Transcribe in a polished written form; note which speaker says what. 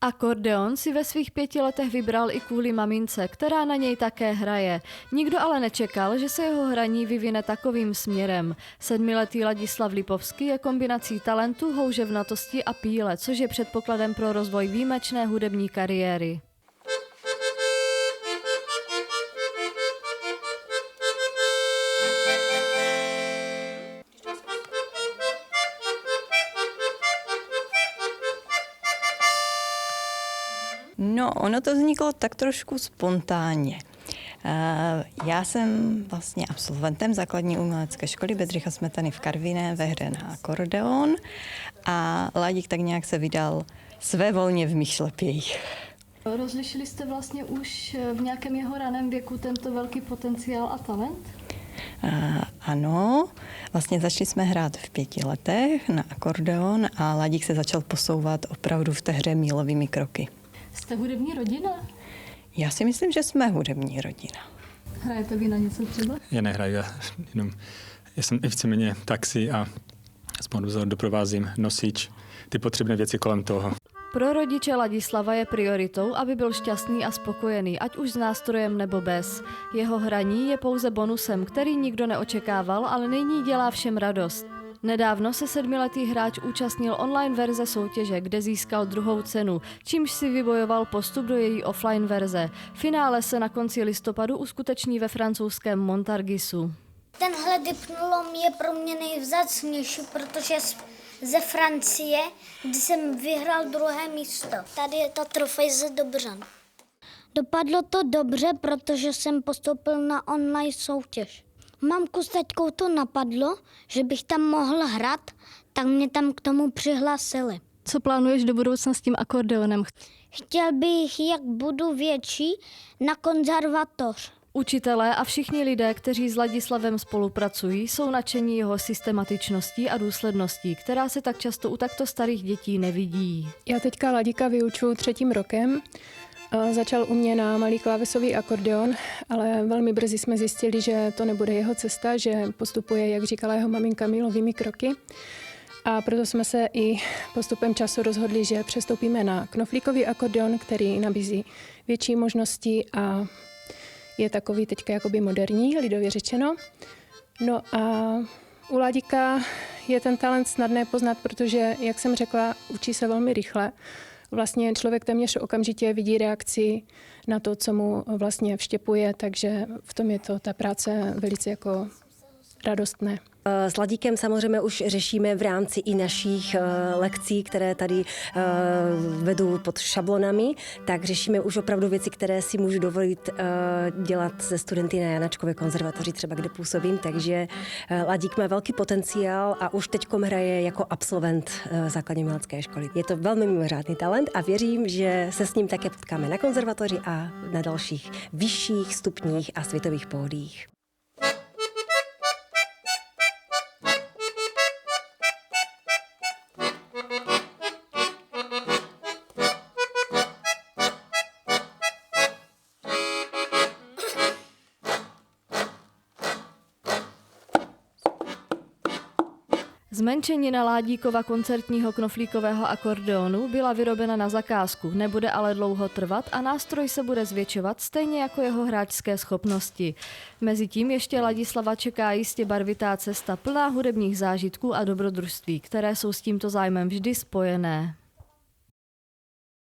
Speaker 1: Akordeon si ve svých 5 letech vybral i kvůli mamince, která na něj také hraje. Nikdo ale nečekal, že se jeho hraní vyvine takovým směrem. 7letý Ladislav Lipovský je kombinací talentu, houževnatosti a píle, což je předpokladem pro rozvoj výjimečné hudební kariéry.
Speaker 2: No, ono to vzniklo tak trošku spontánně. Já jsem vlastně absolventem základní umělecké školy Bedřicha Smetany v Karviné ve hře na akordeon a Ladík tak nějak se vydal svévolně v mých šlepějích.
Speaker 1: Rozlišili jste vlastně už v nějakém jeho raném věku tento velký potenciál a talent?
Speaker 2: Ano, vlastně začali jsme hrát v 5 letech na akordeon a Ladík se začal posouvat opravdu v té hře mílovými kroky.
Speaker 1: Jste hudební rodina?
Speaker 2: Já si myslím, že jsme hudební rodina.
Speaker 1: Hrajete vy na něco třeba?
Speaker 3: Já nehraju, já jsem víceméně taxi a spolu doprovázím nosič, ty potřebné věci kolem toho.
Speaker 1: Pro rodiče Ladislava je prioritou, aby byl šťastný a spokojený, ať už s nástrojem nebo bez. Jeho hraní je pouze bonusem, který nikdo neočekával, ale nyní dělá všem radost. Nedávno se 7letý hráč účastnil online verze soutěže, kde získal 2. cenu, čímž si vybojoval postup do její offline verze. Finále se na konci listopadu uskuteční ve francouzském Montargisu.
Speaker 4: Tenhle diplom je pro mě nejvzácnější, protože ze Francie, kdy jsem vyhrál 2. místo. Tady je ta trofej ze Dobřan. Dopadlo to dobře, protože jsem postoupil na online soutěž. Mamku s taťkou to napadlo, že bych tam mohl hrát, tak mě tam k tomu přihlásili.
Speaker 1: Co plánuješ do budoucna s tím akordeonem?
Speaker 4: Chtěl bych, jak budu větší, na konzervatoř.
Speaker 1: Učitelé a všichni lidé, kteří s Ladislavem spolupracují, jsou nadšení jeho systematičností a důsledností, která se tak často u takto starých dětí nevidí.
Speaker 5: Já teďka Ladíka vyučuju 3. rokem. Začal u mě na malý klávesový akordeon, ale velmi brzy jsme zjistili, že to nebude jeho cesta, že postupuje, jak říkala jeho maminka, mílovými kroky. A proto jsme se i postupem času rozhodli, že přestoupíme na knoflíkový akordeon, který nabízí větší možnosti a je takový teďka jakoby moderní, lidově řečeno. No a u Ladíka je ten talent snadné poznat, protože, jak jsem řekla, učí se velmi rychle. Vlastně člověk téměř okamžitě vidí reakci na to, co mu vlastně vštěpuje, takže v tom je to ta práce velice jako radostné.
Speaker 6: S Ladíkem samozřejmě už řešíme v rámci i našich lekcí, které tady vedu pod šablonami, tak řešíme už opravdu věci, které si můžu dovolit dělat se studenty na Janačkově konzervatoři, třeba kde působím, takže Ladík má velký potenciál a už teďkom hraje jako absolvent základní umělecké školy. Je to velmi mimořádný talent a věřím, že se s ním také potkáme na konzervatoři a na dalších vyšších stupních a světových pódiích.
Speaker 1: Zmenšenina Ládíkova koncertního knoflíkového akordeonu byla vyrobena na zakázku, nebude ale dlouho trvat a nástroj se bude zvětšovat stejně jako jeho hráčské schopnosti. Mezitím ještě Ladislava čeká jistě barvitá cesta plná hudebních zážitků a dobrodružství, které jsou s tímto zájmem vždy spojené.